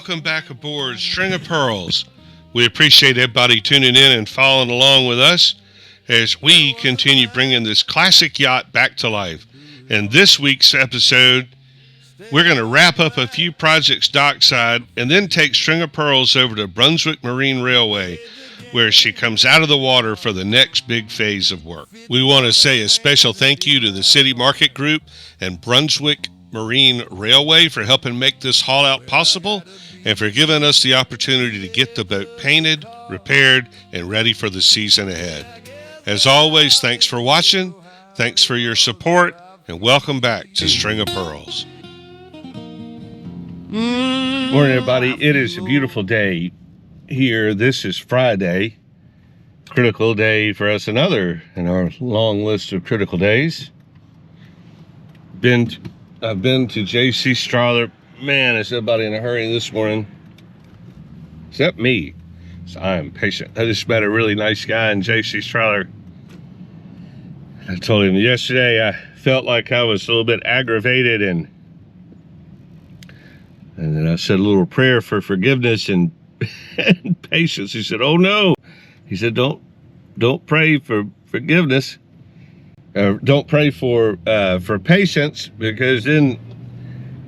welcome back aboard String of Pearls. We appreciate everybody tuning in and following along with us as we continue bringing this classic yacht back to life. In this week's episode, we're going to wrap up a few projects dockside and then take String of Pearls over to Brunswick Marine Railway, where she comes out of the water for the next big phase of work. We want to say a special thank you to the City Market Group and Brunswick Marine Railway for helping make this haul out possible and for giving us the opportunity to get the boat painted, repaired, and ready for the season ahead. As always, thanks for watching, thanks for your support, and welcome back to String of Pearls. Morning, everybody. It is a beautiful day here. This is Friday, critical day for us, another in our long list of critical days. I've been to J.C. Strahler. Man, is everybody in a hurry this morning? Except me. So I am patient. I just met a really nice guy in J.C. Strahler. I told him yesterday I felt like I was a little bit aggravated, and then I said a little prayer for forgiveness and patience. He said, "Oh no." He said, don't pray for forgiveness. Don't pray for patience, because then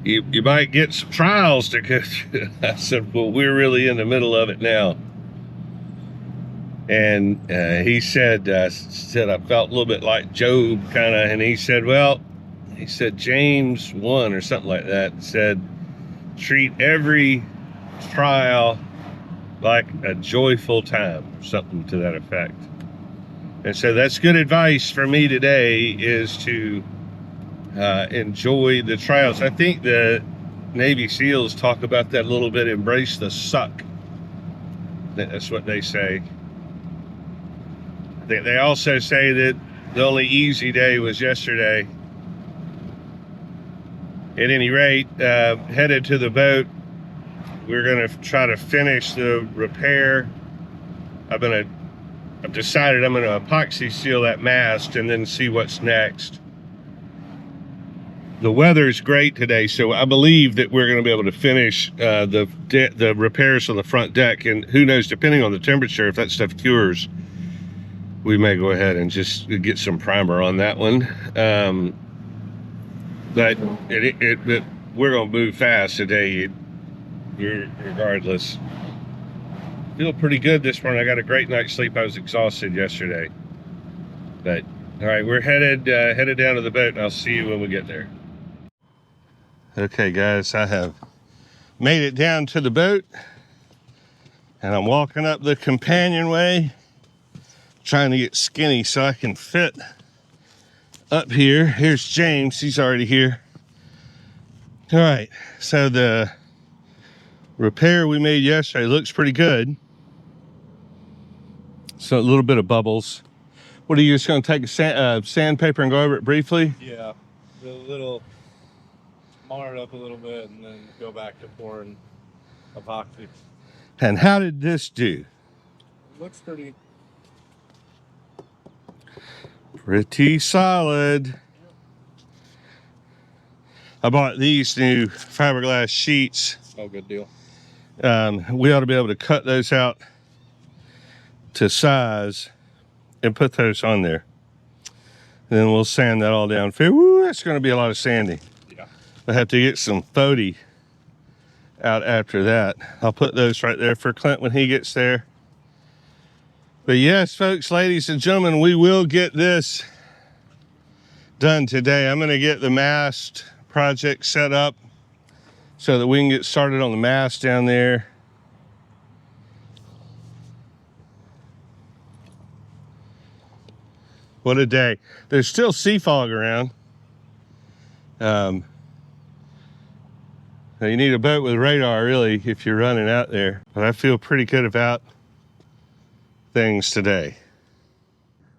you might get some trials to go through. I said, well, we're really in the middle of it now. And he said, I felt a little bit like Job, kind of, and he said, James 1 or something like that, said, treat every trial like a joyful time, something to that effect. And so that's good advice for me today, is to enjoy the trials. I think the Navy SEALs talk about that a little bit, embrace the suck. That's what they say. They also say that the only easy day was yesterday. At any rate, headed to the boat. We're going to try to finish the repair. I've decided I'm going to epoxy seal that mast and then see what's next. The weather's great today, so I believe that we're going to be able to finish the repairs on the front deck. And who knows, depending on the temperature, if that stuff cures, we may go ahead and just get some primer on that one. But we're going to move fast today, regardless. Feel pretty good this morning. I got a great night's sleep. I was exhausted yesterday. But all right, we're headed down to the boat, and I'll see you when we get there. Okay, guys, I have made it down to the boat, and I'm walking up the companionway, trying to get skinny so I can fit up here. Here's James. He's already here. All right, so the repair we made yesterday looks pretty good. So a little bit of bubbles. What are you just going to take a sandpaper and go over it briefly? Yeah, a little, mar it up a little bit, and then go back to pouring epoxy. And how did this do? Looks pretty solid. I bought these new fiberglass sheets. Oh, good deal. We ought to be able to cut those out to size and put those on there. And then we'll sand that all down. Woo, that's going to be a lot of sanding. Yeah. I have to get some 40 out after that. I'll put those right there for Clint when he gets there. But yes, folks, ladies and gentlemen, we will get this done today. I'm going to get the mast project set up so that we can get started on the mast down there. What a day. There's still sea fog around. You need a boat with radar, really, if you're running out there. But I feel pretty good about things today.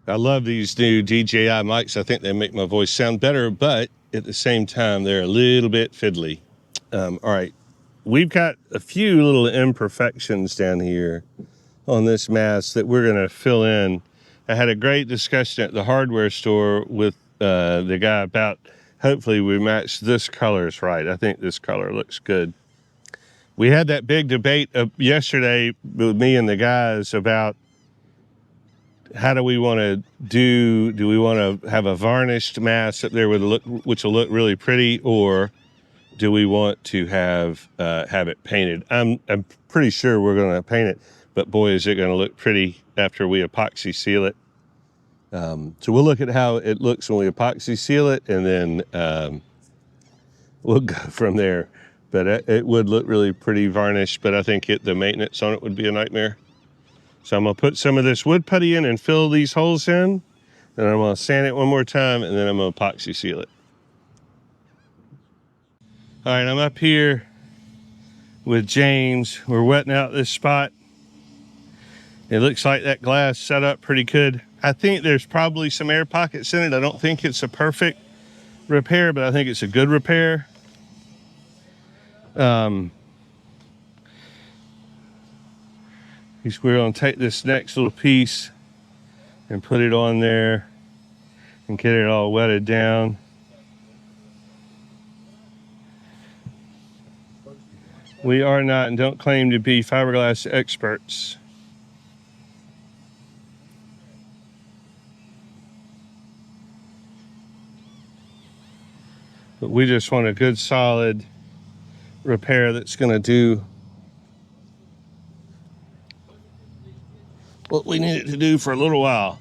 I love these new DJI mics. I think they make my voice sound better, but at the same time, they're a little bit fiddly. All right, we've got a few little imperfections down here on this mast that we're gonna fill in. I had a great discussion at the hardware store with the guy about hopefully we match this colors right. I think this color looks good. We had that big debate yesterday with me and the guys about how do we want to do we want to have a varnished mast up there which will look really pretty, or do we want to have it painted? I'm pretty sure we're going to paint it, but boy, is it going to look pretty after we epoxy seal it. So we'll look at how it looks when we epoxy seal it, and then we'll go from there. But it would look really pretty varnished, but I think the maintenance on it would be a nightmare. So I'm going to put some of this wood putty in and fill these holes in. Then I'm going to sand it one more time, and then I'm going to epoxy seal it. All right, I'm up here with James. We're wetting out this spot. It looks like that glass set up pretty good. I think there's probably some air pockets in it. I don't think it's a perfect repair, but I think it's a good repair. We're going to take this next little piece and put it on there and get it all wetted down. We are not and don't claim to be fiberglass experts. But we just want a good solid repair that's going to do what we need it to do for a little while.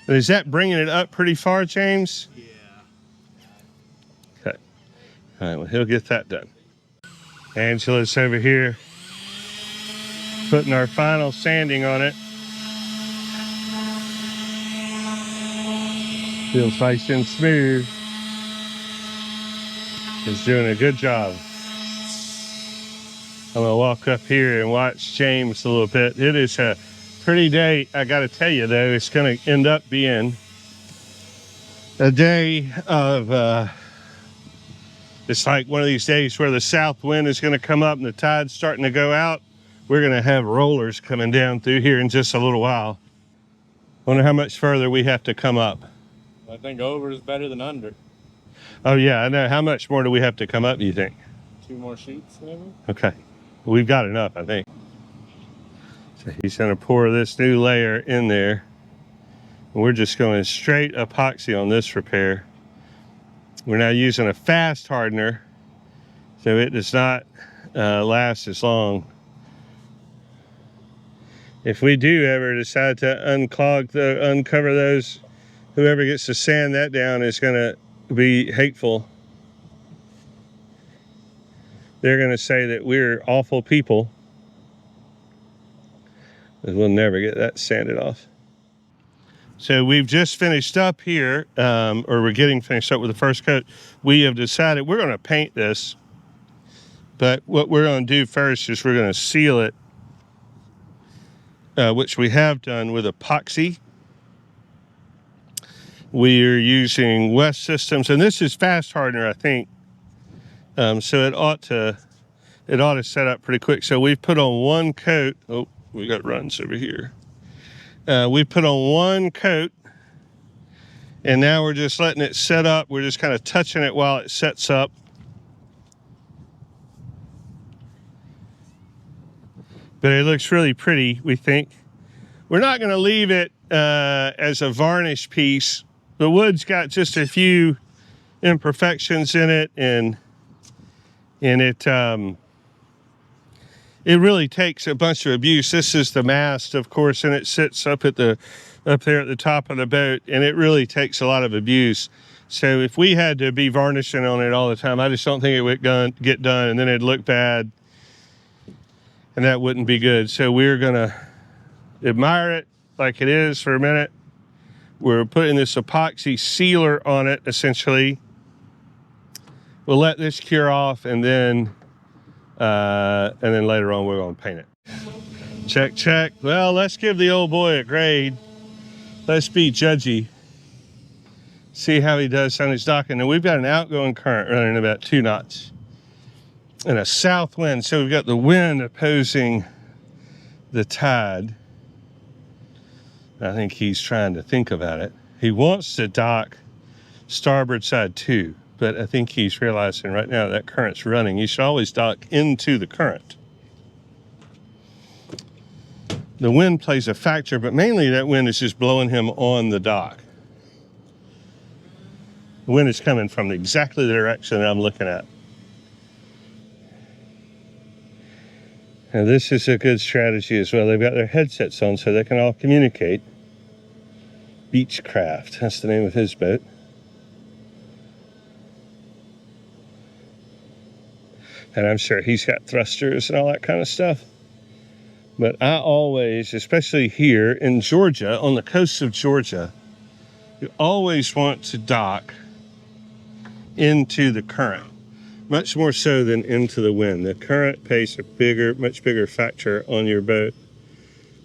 Is that bringing it up pretty far, James? Yeah. Okay. All right, well, he'll get that done. Angela's over here putting our final sanding on it. Feels nice and smooth. He's doing a good job. I'm gonna walk up here and watch James a little bit. It is a pretty day. I gotta tell you though, it's gonna end up being a day of, it's like one of these days where the south wind is gonna come up and the tide's starting to go out. We're gonna have rollers coming down through here in just a little while. Wonder how much further we have to come up. I think over is better than under. Oh yeah, I know. How much more do we have to come up, do you think? 2 more sheets, maybe? Okay. We've got enough, I think. So he's going to pour this new layer in there. And we're just going straight epoxy on this repair. We're now using a fast hardener, so it does not last as long. If we do ever decide to uncover those, whoever gets to sand that down is going to be hateful. They're going to say that we're awful people, because we'll never get that sanded off. So we've just finished up here, or we're getting finished up with the first coat. We have decided we're going to paint this, but what we're going to do first is we're going to seal it, which we have done with epoxy. We are using West Systems, and this is fast hardener, I think. So it ought to set up pretty quick. So we've put on one coat. Oh, we got runs over here. We put on one coat, and now we're just letting it set up. We're just kind of touching it while it sets up. But it looks really pretty, we think. We're not going to leave it as a varnish piece. The wood's got just a few imperfections in it, and it really takes a bunch of abuse. This is the mast, of course, and it sits up there at the top of the boat, and it really takes a lot of abuse. So if we had to be varnishing on it all the time, I just don't think it would get done, and then it'd look bad, and that wouldn't be good. So we're gonna admire it like it is for a minute. We're putting this epoxy sealer on it, essentially. We'll let this cure off, and then later on we're going to paint it. Check, check. Well, let's give the old boy a grade. Let's be judgy. See how he does on his docking. And we've got an outgoing current running about 2 knots. And a south wind, so we've got the wind opposing the tide. I think he's trying to think about it. He wants to dock starboard side too, but I think he's realizing right now that current's running. You should always dock into the current. The wind plays a factor, but mainly that wind is just blowing him on the dock. The wind is coming from exactly the direction that I'm looking at. And this is a good strategy as well. They've got their headsets on so they can all communicate. Beechcraft, that's the name of his boat. And I'm sure he's got thrusters and all that kind of stuff. But I always, especially here in Georgia, on the coast of Georgia, you always want to dock into the current, much more so than into the wind. The current plays a much bigger factor on your boat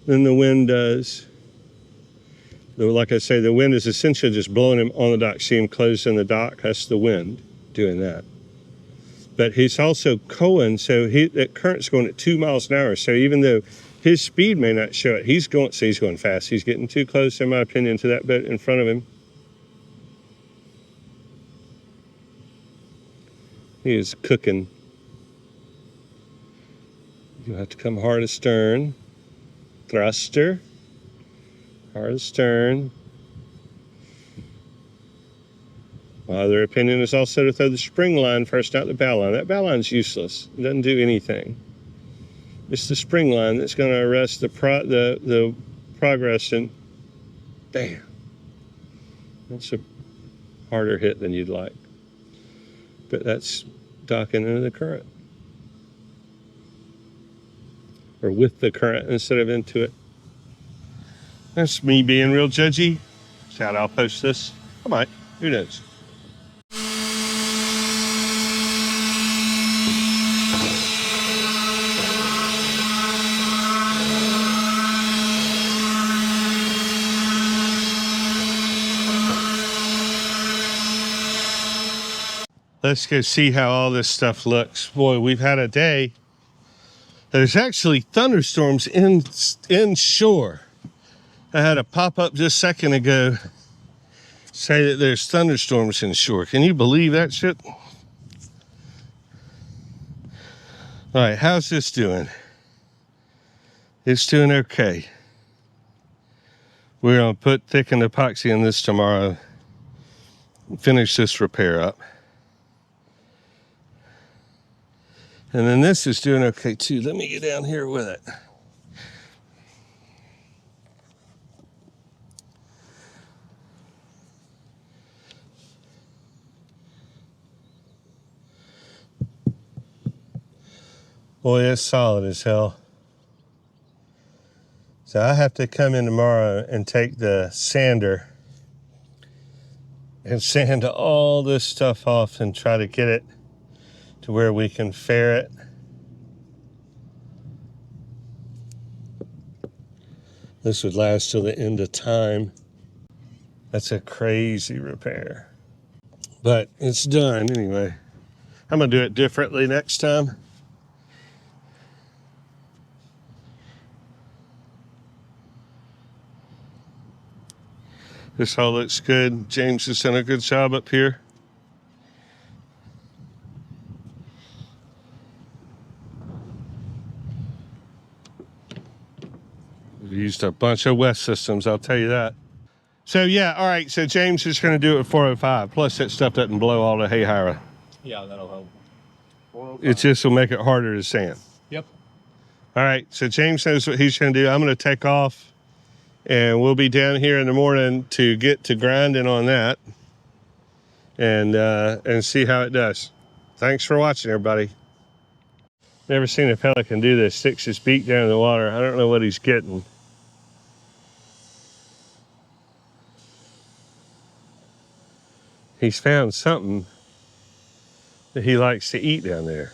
than the wind does. Like I say, the wind is essentially just blowing him on the dock. See him close in the dock? That's the wind doing that. But he's also coing, so that current's going at 2 miles an hour. So even though his speed may not show it, he's going fast. He's getting too close, in my opinion, to that boat in front of him. He is cooking. You have to come hard astern. Thruster. Hard astern. My other opinion is also to throw the spring line first, not the bow line. That bow line's useless. It doesn't do anything. It's the spring line that's going to arrest the progress, and bam. That's a harder hit than you'd like. But that's docking into the current. Or with the current instead of into it. That's me being real judgy. Shout out, post this. I might. Who knows? Let's go see how all this stuff looks. Boy, we've had a day. There's actually thunderstorms inshore. I had a pop-up just a second ago say that there's thunderstorms inshore. Can you believe that shit? All right, how's this doing? It's doing okay. We're gonna put thickened epoxy in this tomorrow. Finish this repair up. And then this is doing okay too. Let me get down here with it. Boy, it's solid as hell. So I have to come in tomorrow and take the sander and sand all this stuff off and try to get it to where we can fair it. This would last till the end of time. That's a crazy repair. But it's done anyway. I'm gonna do it differently next time. This all looks good. James has done a good job up here. We've used a bunch of West systems, I'll tell you that. So yeah, all right, so James is gonna do it at 405, plus that stuff doesn't blow all the hay hire. Yeah, that'll help. It just will make it harder to sand. Yep. All right, so James knows what he's gonna do. I'm gonna take off and we'll be down here in the morning to get to grinding on that and see how it does. Thanks for watching, everybody. Never seen a pelican do this. Sticks his beak down in the water. I don't know what he's getting. He's found something that he likes to eat down there.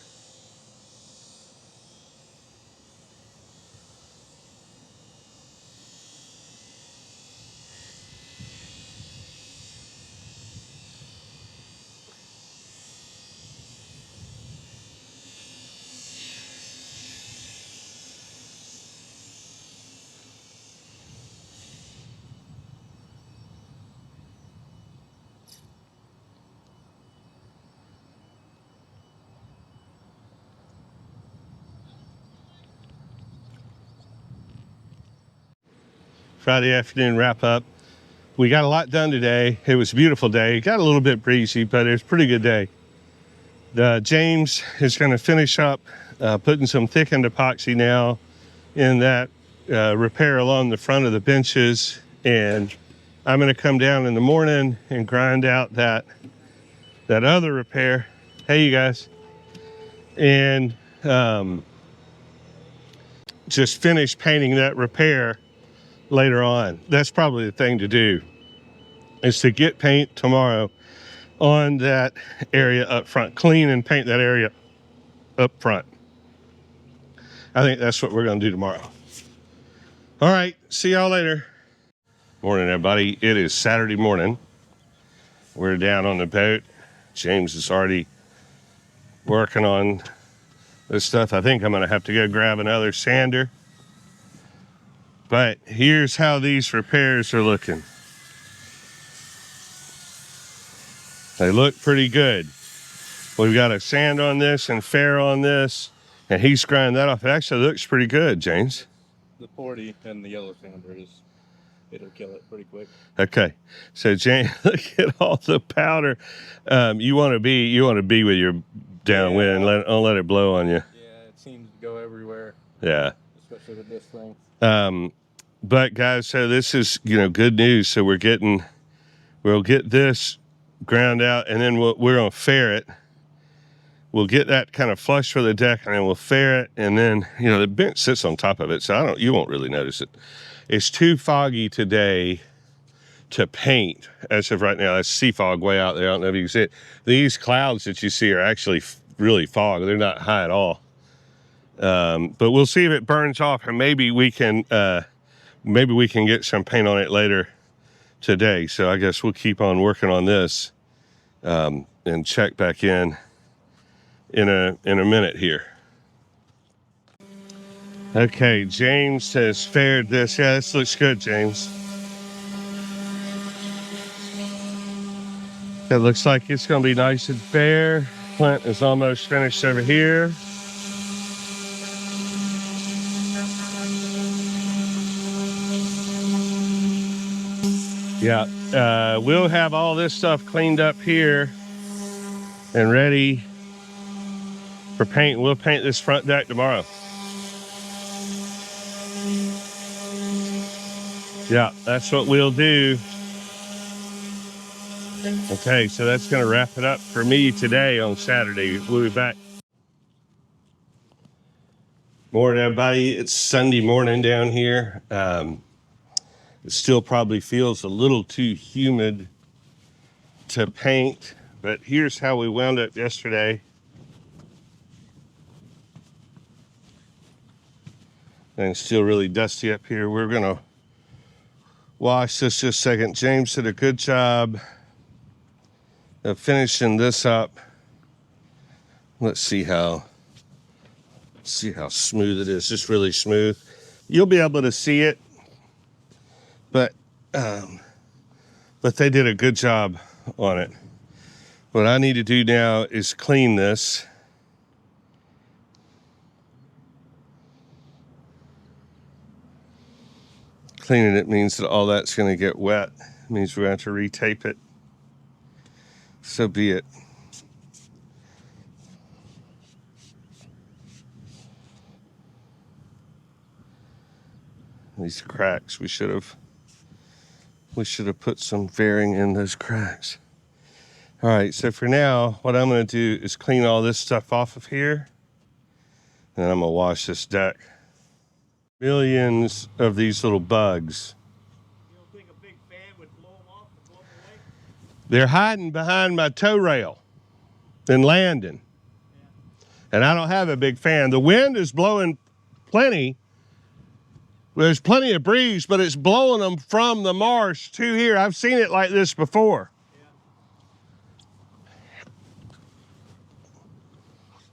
Friday afternoon wrap up. We got a lot done today. It was a beautiful day. It got a little bit breezy, but it was a pretty good day. James is going to finish up putting some thickened epoxy now in that repair along the front of the benches, and I'm going to come down in the morning and grind out that other repair. Hey, you guys. And just finish painting that repair later on. That's probably the thing to do, is to get paint tomorrow on that area up front. Clean and paint that area up front. I think that's what we're going to do tomorrow. All right, see y'all later. Morning, everybody. It is Saturday morning. We're down on the boat. James is already working on this stuff. I think I'm going to have to go grab another sander. But here's how these repairs are looking. They look pretty good. We've got a sand on this and fair on this, and he's grinding that off. It actually looks pretty good, James. The 40 and the yellow sander it'll kill it pretty quick. Okay, so James, look at all the powder. You want to be with your downwind. Don't let it blow on you. Yeah, it seems to go everywhere. Yeah, especially with this thing. But guys, so this is good news. So we'll get this ground out, and then we're gonna fair it. We'll get that kind of flush for the deck, and then we'll fair it, and then the bench sits on top of it, so you won't really notice it. It's too foggy today to paint as of right now. That's sea fog way out there. I don't know if you can see it. These clouds that you see are actually really fog. They're not high at all. But we'll see if it burns off, and maybe we can get some paint on it later today. So I guess we'll keep on working on this and check back in a minute here. Okay, James has faired this. Yeah, this looks good, James. It looks like it's going to be nice and fair. Clint is almost finished over here. Yeah, we'll have all this stuff cleaned up here and ready for paint. We'll paint this front deck tomorrow. Yeah, that's what we'll do. Okay, so that's going to wrap it up for me today on Saturday. We'll be back. Morning, everybody. It's Sunday morning down here. It still probably feels a little too humid to paint, but here's how we wound up yesterday. And it's still really dusty up here. We're going to wash this just a second. James did a good job of finishing this up. Let's see how smooth it is. Just really smooth. You'll be able to see it, but they did a good job on it. What I need to do now is clean this. Cleaning it means that all that's going to get wet. It means we're going to have to retape it. So be it. These cracks, we should have put some fairing in those cracks. All right, so for now, what I'm going to do is clean all this stuff off of here, and then I'm going to wash this deck. Millions of these little bugs. You don't think a big fan would blow them off and blow them away? They're hiding behind my tow rail and landing. Yeah. And I don't have a big fan. The wind is blowing plenty. There's plenty of breeze, but it's blowing them from the marsh to here. I've seen it like this before. Yeah.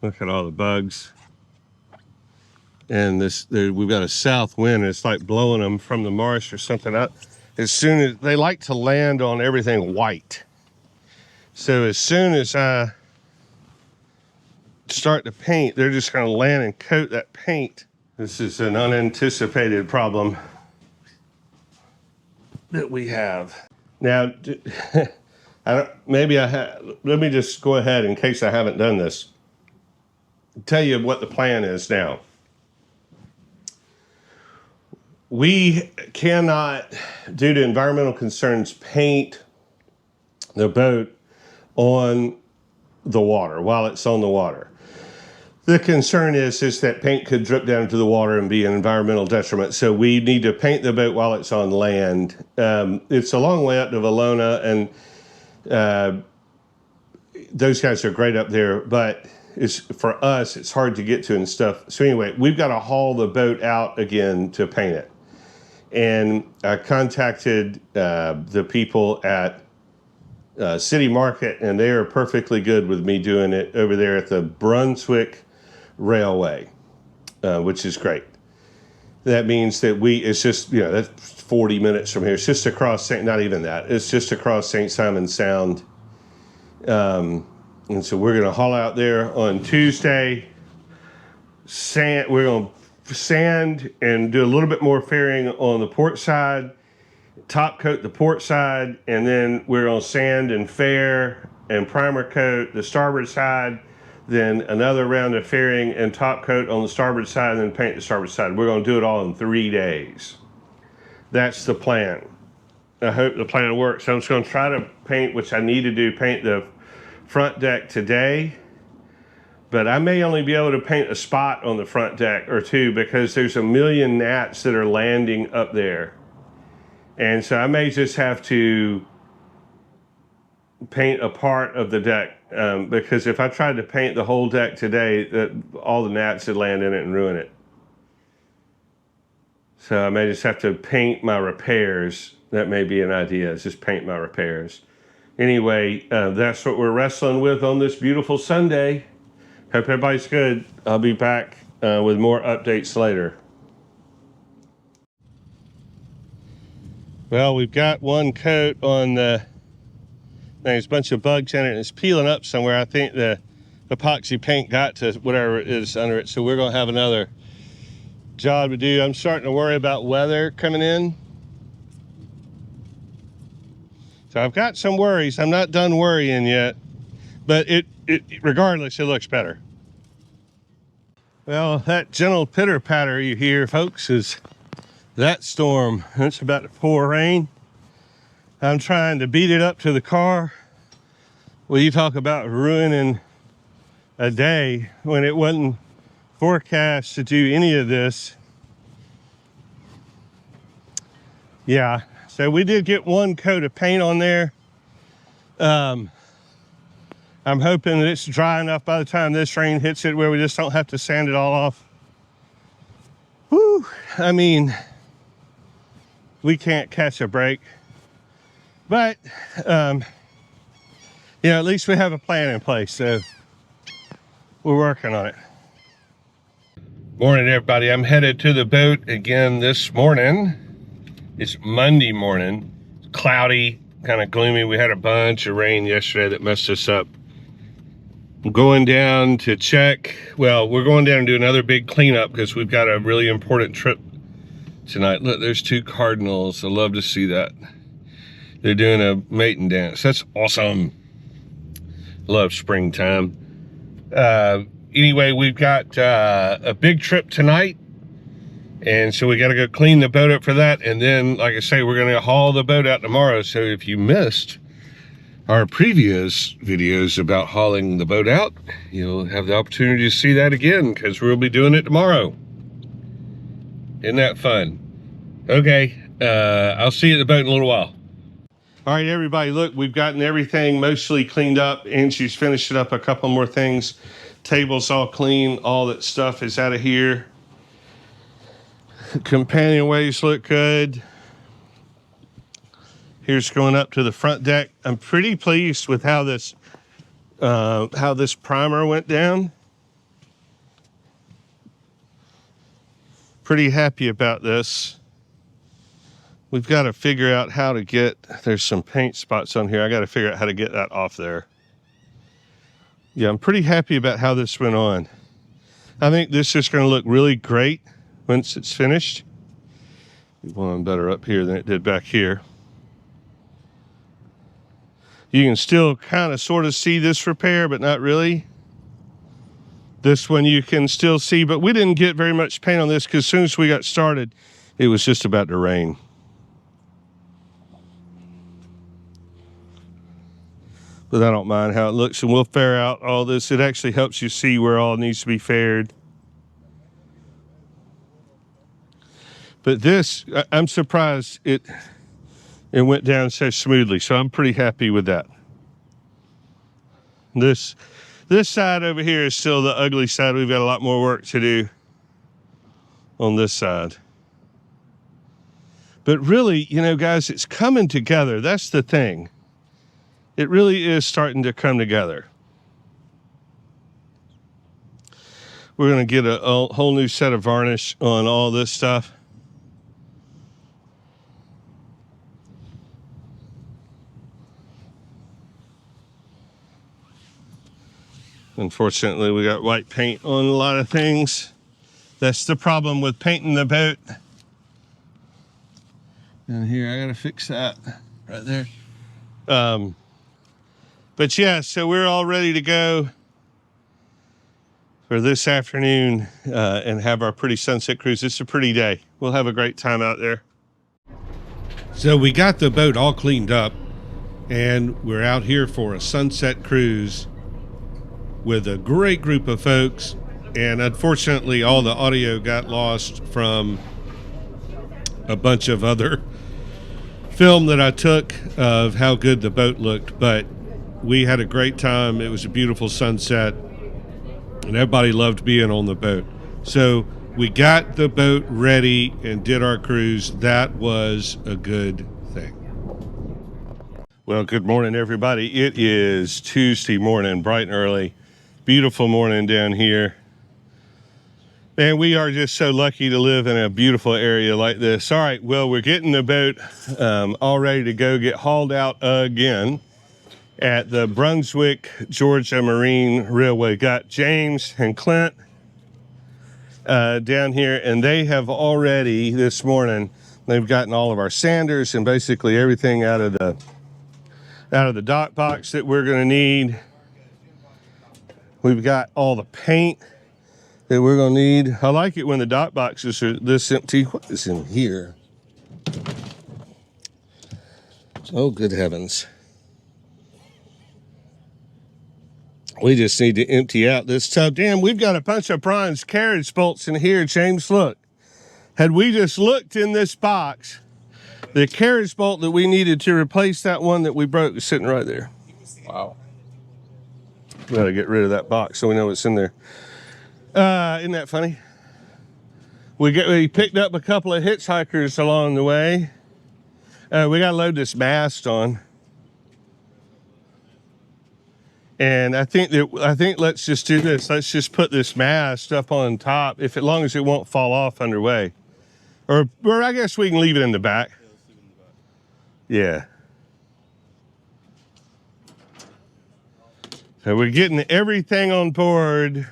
Look at all the bugs. And we've got a south wind, and it's like blowing them from the marsh or something. As soon as they like to land on everything white. So as soon as I start to paint, they're just going to land and coat that paint. This is an unanticipated problem. that we have. Now, let me just go ahead in case I haven't done this. Tell you what the plan is now. We cannot, due to environmental concerns, paint the boat on the water while it's on the water. The concern is that paint could drip down into the water and be an environmental detriment. So we need to paint the boat while it's on land. It's a long way up to Valona, and those guys are great up there, but for us, it's hard to get to and stuff. So anyway, we've got to haul the boat out again to paint it. And I contacted the people at City Market, and they are perfectly good with me doing it over there at the Brunswick Railway, which is great. That means that it's just, that's 40 minutes from here. It's just across not even that. It's just across St. Simon Sound. And so we're going to haul out there on Tuesday. We're going to sand and do a little bit more ferrying on the port side, top coat the port side, and then we're going to sand and fair and primer coat the starboard side, then another round of ferrying and top coat on the starboard side, and then paint the starboard side. We're going to do it all in 3 days. That's the plan. I hope the plan works. I'm just going to try to paint, which I need to do, paint the front deck today, but I may only be able to paint a spot on the front deck or two because there's a million gnats that are landing up there. And so I may just have to paint a part of the deck because if I tried to paint the whole deck today, all the gnats would land in it and ruin it. So I may just have to paint my repairs. That may be an idea, is just paint my repairs. Anyway, that's what we're wrestling with on this beautiful Sunday. Hope everybody's good. I'll be back with more updates later. Well, we've got one coat on there's a bunch of bugs in it, and it's peeling up somewhere. I think the epoxy paint got to whatever it is under it, so we're going to have another job to do. I'm starting to worry about weather coming in. So I've got some worries. I'm not done worrying yet, but regardless, it looks better. Well, that gentle pitter patter you hear, folks, is that storm. It's about to pour rain. I'm trying to beat it up to the car. Well, you talk about ruining a day when it wasn't forecast to do any of this. Yeah. So we did get one coat of paint on there. I'm hoping that it's dry enough by the time this rain hits it where we just don't have to sand it all off. Whew, I mean, we can't catch a break. But, at least we have a plan in place, so we're working on it. Morning, everybody. I'm headed to the boat again this morning. It's Monday morning. It's cloudy, kind of gloomy. We had a bunch of rain yesterday that messed us up. I'm going down to check. Well, we're going down and do another big cleanup because we've got a really important trip tonight. Look, there's 2 cardinals. I love to see that. They're doing a mating dance. That's awesome. Love springtime. Anyway, we've got a big trip tonight. And so we got to go clean the boat up for that. And then, like I say, we're going to haul the boat out tomorrow. So if you missed our previous videos about hauling the boat out, you'll have the opportunity to see that again because we'll be doing it tomorrow. Isn't that fun? Okay, I'll see you at the boat in a little while. All right, everybody, look, we've gotten everything mostly cleaned up. Angie's finished up a couple more things. Table's all clean. All that stuff is out of here. Companionways look good. Here's going up to the front deck. I'm pretty pleased with how this primer went down. Pretty happy about this. We've got to figure out how to get, there's some paint spots on here. I got to figure out how to get that off there. Yeah, I'm pretty happy about how this went on. I think this is going to look really great once it's finished. One better up here than it did back here. You can still kind of sort of see this repair, but not really. This one you can still see, but we didn't get very much paint on this because as soon as we got started, it was just about to rain. But I don't mind how it looks, and we'll fair out all this. It actually helps you see where all needs to be faired. But this, I'm surprised it went down so smoothly, so I'm pretty happy with that. This side over here is still the ugly side. We've got a lot more work to do on this side. But really, you know, guys, it's coming together. That's the thing. It really is starting to come together. We're going to get a whole new set of varnish on all this stuff. Unfortunately, we got white paint on a lot of things. That's the problem with painting the boat. And here, I gotta fix that right there. But yeah, so we're all ready to go for this afternoon and have our pretty sunset cruise. It's a pretty day. We'll have a great time out there. So we got the boat all cleaned up and we're out here for a sunset cruise with a great group of folks, and unfortunately all the audio got lost from a bunch of other film that I took of how good the boat looked, but we had a great time. It was a beautiful sunset and everybody loved being on the boat. So we got the boat ready and did our cruise. That was a good thing. Well, good morning everybody. It is Tuesday morning, bright and early. Beautiful morning down here. Man, we are just so lucky to live in a beautiful area like this. All right, well, we're getting the boat all ready to go get hauled out again at the Brunswick, Georgia Marine Railway. Got James and Clint down here, and they have already this morning, they've gotten all of our sanders and basically everything out of the dock box that we're gonna need. We've got all the paint that we're gonna need. I like it when the dock boxes are this empty. What is in here? Oh, good heavens. We just need to empty out this tub. Damn, we've got a bunch of bronze carriage bolts in here, James, look. Had we just looked in this box, the carriage bolt that we needed to replace that one that we broke is sitting right there. Wow. We gotta get rid of that box so we know what's in there. Isn't that funny? We picked up a couple of hitchhikers along the way. We gotta load this mast on. And I think let's just do this. Let's just put this mast up on top, as long as it won't fall off underway. Or I guess we can leave it in the back. Yeah. So we're getting everything on board.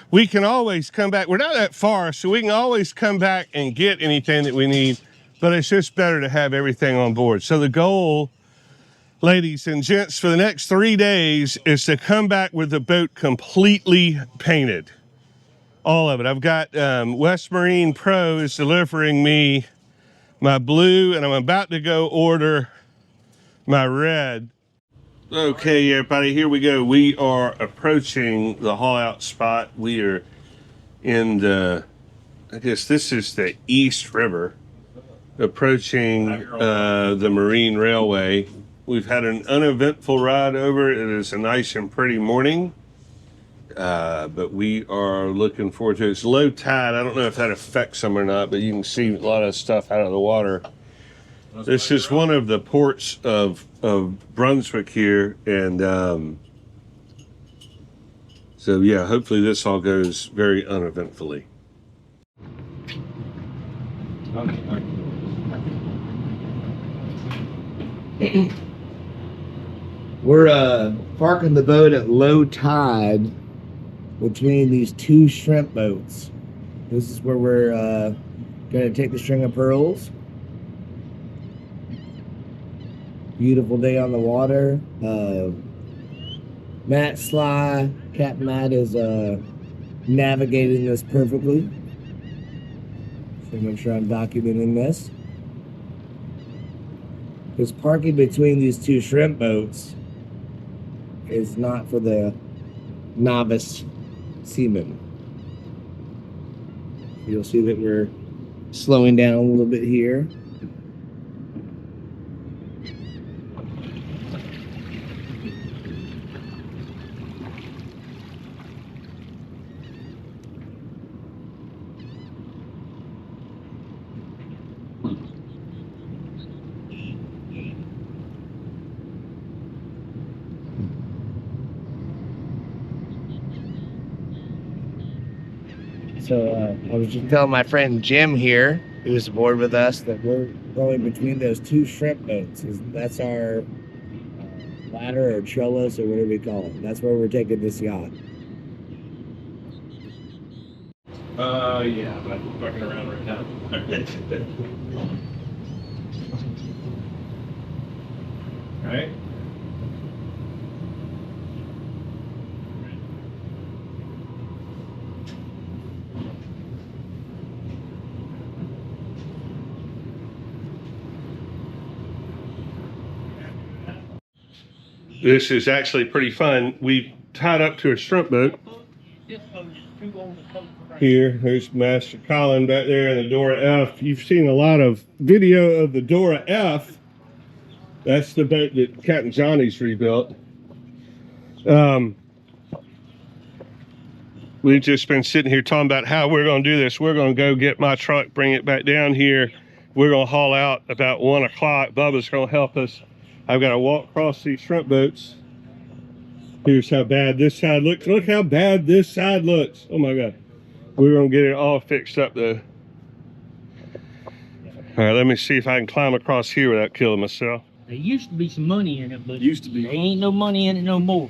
We can always come back. We're not that far, so we can always come back and get anything that we need, but it's just better to have everything on board. So the goal, ladies and gents, for the next 3 days is to come back with the boat completely painted. All of it. I've got West Marine Pro is delivering me my blue, and I'm about to go order my red. Okay, everybody, here we go. We are approaching the haul out spot. We are in the, I guess this is the East River, approaching the Marine Railway. We've had an uneventful ride over. It is a nice and pretty morning, but we are looking forward to it. It's low tide. I don't know if that affects them or not, but you can see a lot of stuff out of the water. This is one of the ports of Brunswick here, and so yeah, hopefully this all goes very uneventfully. We're parking the boat at low tide between these two shrimp boats. This is where we're going to take the string of pearls. Beautiful day on the water. Matt Sly, Captain Matt is navigating this perfectly. So make sure I'm documenting this. Because parking between these two shrimp boats is not for the novice seaman. You'll see that we're slowing down a little bit here. So I was just telling my friend Jim here, who's aboard with us, that we're going between those two shrimp boats. That's our ladder or trellis or whatever you call it. That's where we're taking this yacht. Yeah, I'm fucking around right now. Right? This is actually pretty fun. We tied up to a shrimp boat. Here, there's Master Colin back there in the Dora F. You've seen a lot of video of the Dora F. That's the boat that Captain Johnny's rebuilt. We've just been sitting here talking about how we're going to do this. We're going to go get my truck, bring it back down here. We're going to haul out about 1 o'clock. Bubba's going to help us. I've got to walk across these shrimp boats. Here's how bad this side looks. Look how bad this side looks. Oh my God. We're going to get it all fixed up though. All right, let me see if I can climb across here without killing myself. There used to be some money in it, but Used to be. there ain't no money in it no more.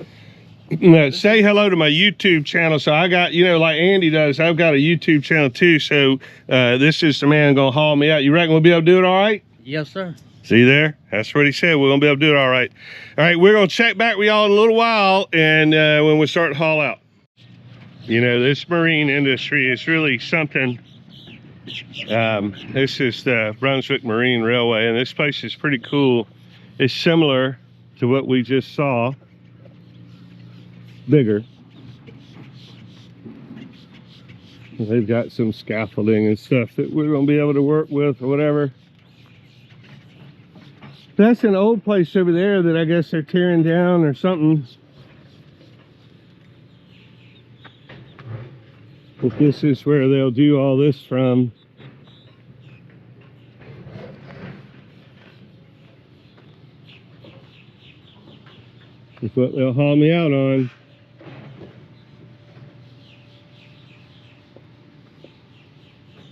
Now, say hello to my YouTube channel. So I got, you know, like Andy does, I've got a YouTube channel too. So this is the man going to haul me out. You reckon we'll be able to do it all right? Yes, sir. See there? That's what he said. We're going to be able to do it all right. All right, we're going to check back with y'all in a little while and when we start to haul out. You know, this marine industry is really something. This is the Brunswick Marine Railway, and this place is pretty cool. It's similar to what we just saw, bigger. They've got some scaffolding and stuff that we're going to be able to work with or whatever. That's an old place over there that I guess they're tearing down or something. But this is where they'll do all this from. That's what they'll haul me out on.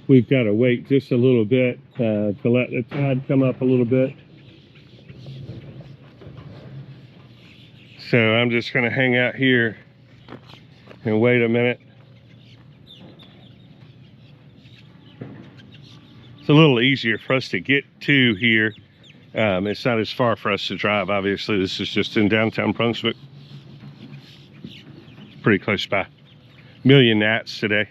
We've got to wait just a little bit to let the tide come up a little bit. So I'm just going to hang out here and wait a minute. It's a little easier for us to get to here. It's not as far for us to drive, obviously. This is just in downtown Brunswick. It's pretty close by. Million gnats today.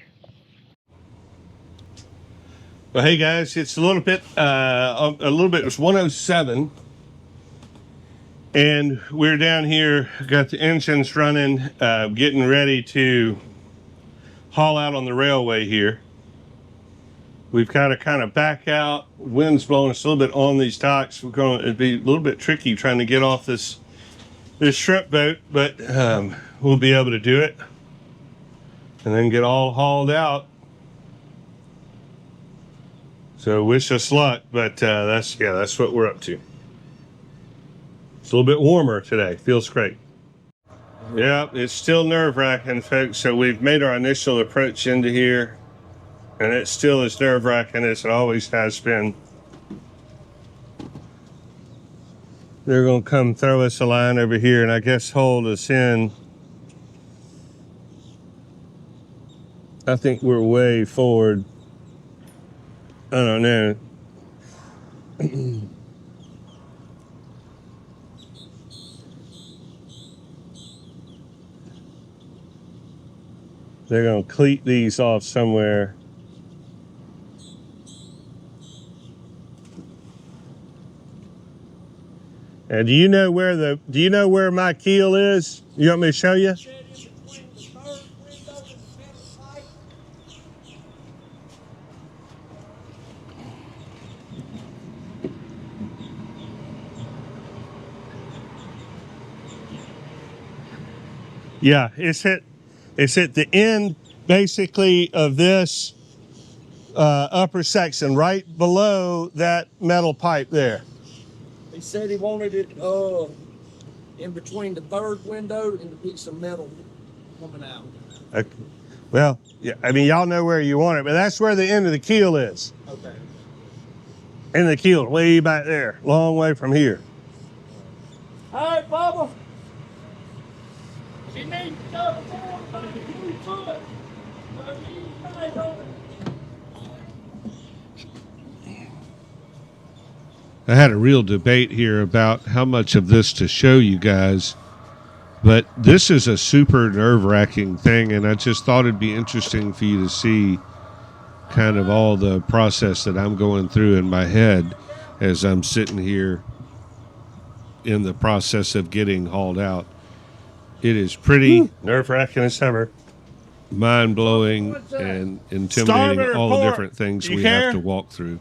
Well, hey guys, it's a little bit, it was 107. And we're down here, got the engines running, getting ready to haul out on the railway here. We've got to kind of back out. Wind's blowing us a little bit on these docks. It'd be a little bit tricky trying to get off this shrimp boat, but we'll be able to do it and then get all hauled out. So wish us luck, but that's what we're up to. It's a little bit warmer today. Feels great. Yeah, it's still nerve-wracking, folks. So we've made our initial approach into here. And it still is nerve-wracking as it always has been. They're going to come throw us a line over here and I guess hold us in. I think we're way forward. I don't know. They're going to cleat these off somewhere. And do you know where my keel is? You want me to show you? Shed in between the third window and the metal pipe. Yeah, it's at the end basically of this upper section, right below that metal pipe there. He said he wanted it in between the third window and the piece of metal coming out. Okay. Well, yeah, I mean, y'all know where you want it, but that's where the end of the keel is. Okay. And the keel way back there, long way from here. All right, Bubba. She needs to go forward by 2 foot. So she's tight on it. I had a real debate here about how much of this to show you guys, but this is a super nerve-wracking thing, and I just thought it'd be interesting for you to see kind of all the process that I'm going through in my head as I'm sitting here in the process of getting hauled out. It is pretty nerve-wracking as ever, mind-blowing and intimidating, all the different things we have to walk through.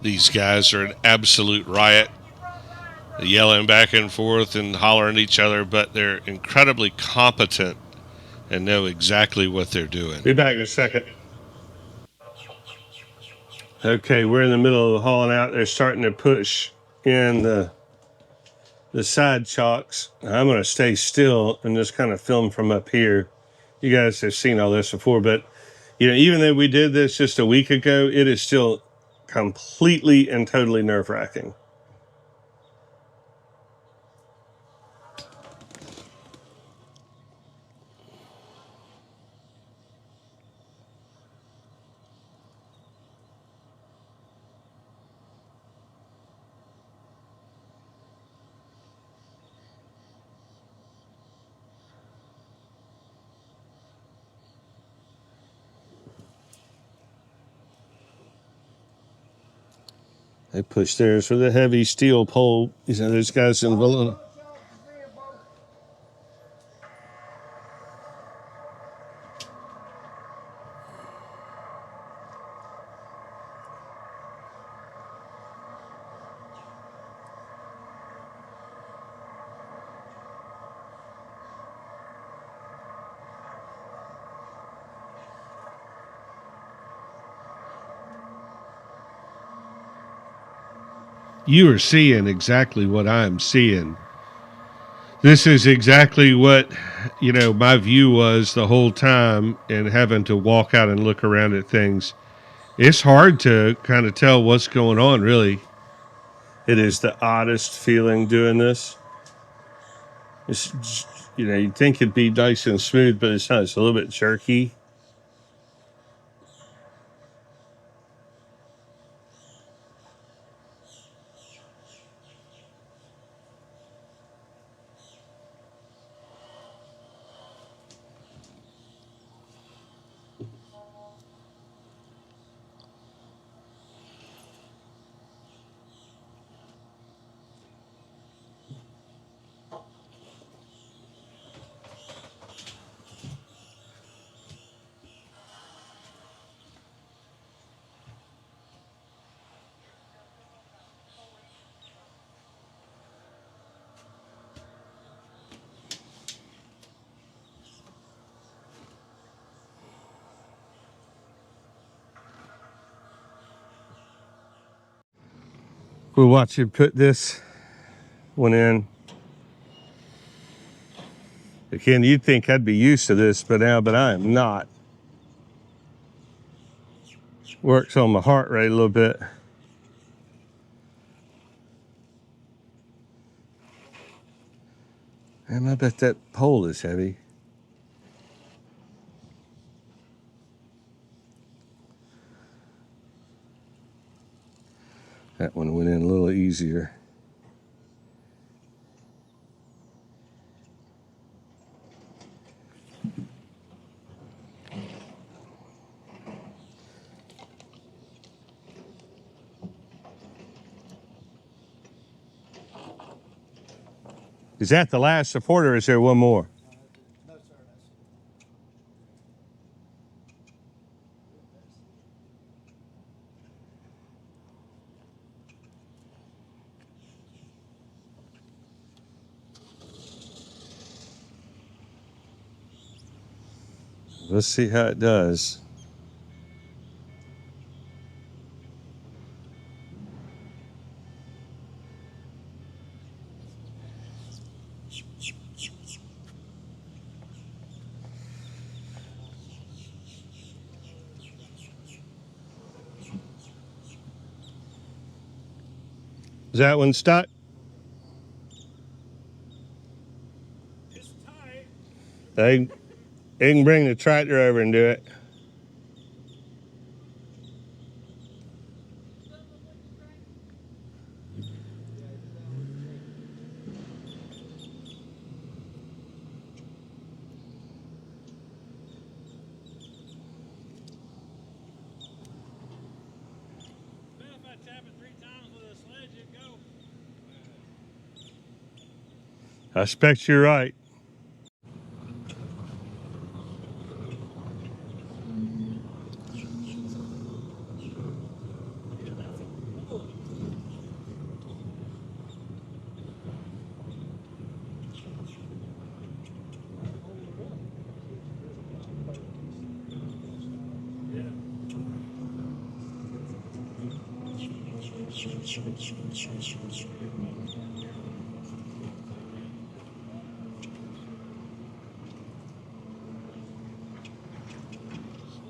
These guys are an absolute riot, yelling back and forth and hollering at each other, but they're incredibly competent and know exactly what they're doing. Be back in a second. Okay, we're in the middle of hauling out. They're starting to push in the side chocks. I'm going to stay still and just kind of film from up here. You guys have seen all this before, but even though we did this just a week ago, it is still completely and totally nerve-wracking. They push theirs with a heavy steel pole. Those guys in Villanova. You are seeing exactly what I'm seeing. This is exactly what, my view was the whole time, and having to walk out and look around at things. It's hard to kind of tell what's going on, really. It is the oddest feeling doing this. It's, you'd think it'd be nice and smooth, but it's not. It's a little bit jerky. We'll watch you put this one in. Again, you'd think I'd be used to this by now, but I am not. Works on my heart rate a little bit. And I bet that pole is heavy. easier. Is that the last support, or is there one more? No, sir. Let's see how it does. Is that one stuck? It's tight. They can bring the tractor over and do it. If I tap it 3 times with a sledge, it go. I expect you're right.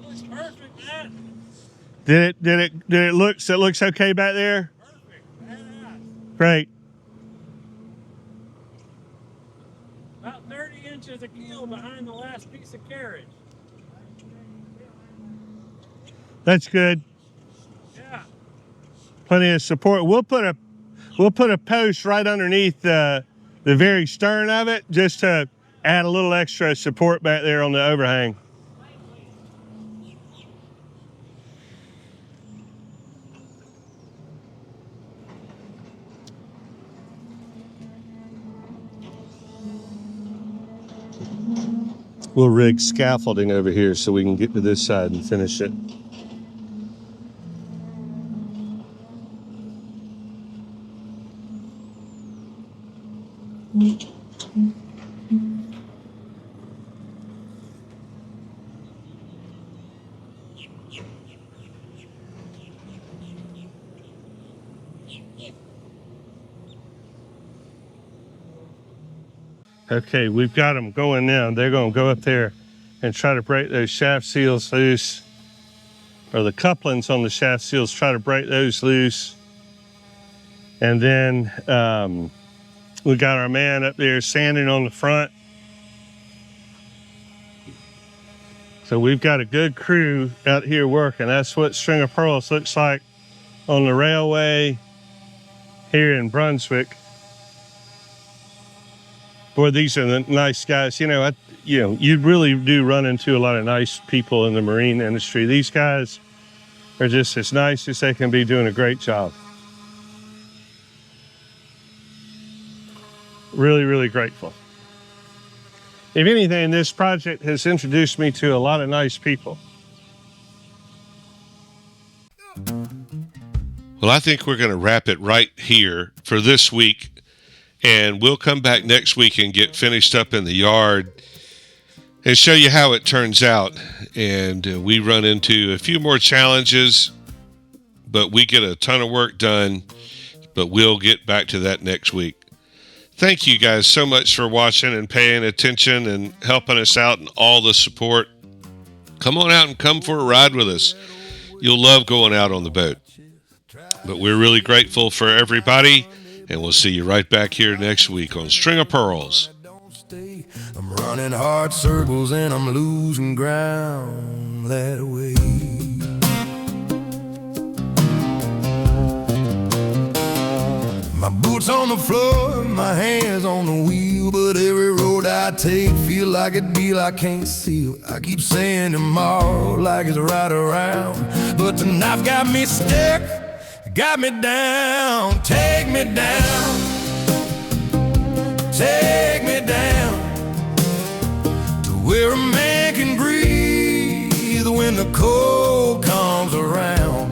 Looks perfect, man. Did it looks okay back there? Perfect. Badass. Great. About 30 inches of keel behind the last piece of carriage. That's good. Yeah. Plenty of support. We'll put a post right underneath the very stern of it, just to add a little extra support back there on the overhang. We'll rig scaffolding over here so we can get to this side and finish it. Okay, we've got them going now. They're going to go up there and try to break those shaft seals loose, or the couplings on the shaft seals, try to break those loose. And then we got our man up there sanding on the front. So we've got a good crew out here working. That's what String of Pearls looks like on the railway here in Brunswick. Boy, these are the nice guys. You really do run into a lot of nice people in the marine industry. These guys are just as nice as they can be, doing a great job. Really, really grateful. If anything, this project has introduced me to a lot of nice people. Well, I think we're going to wrap it right here for this week. And we'll come back next week and get finished up in the yard and show you how it turns out. And we run into a few more challenges, but we get a ton of work done. But we'll get back to that next week. Thank you guys so much for watching and paying attention and helping us out and all the support. Come on out and come for a ride with us. You'll love going out on the boat. But we're really grateful for everybody. And we'll see you right back here next week on String of Pearls. I'm running hard circles and I'm losing ground that way. My boots on the floor, my hands on the wheel, but every road I take feel like a deal I can't seal. I keep saying tomorrow like it's right around, but tonight's got me stuck, got me down. Take me down, take me down to where a man can breathe when the cold comes around.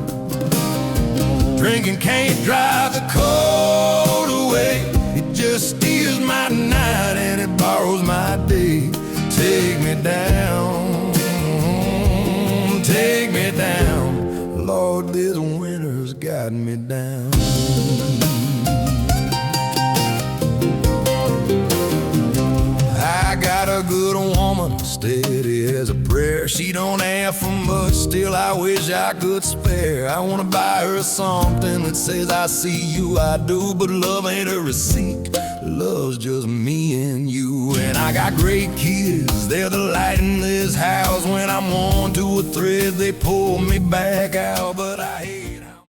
Drinking can't drive the cold away, it just steals my night and it borrows my day. Take me down, take me down. Lord, this winter's got me down. I got a good woman, steady as a prayer. She don't ask for much, still I wish I could spare. I wanna buy her something that says I see you, I do. But love ain't a receipt, love's just me and you. And I got great kids, they're the light in this house. When I'm worn to a thread, they pull me back out. But I hate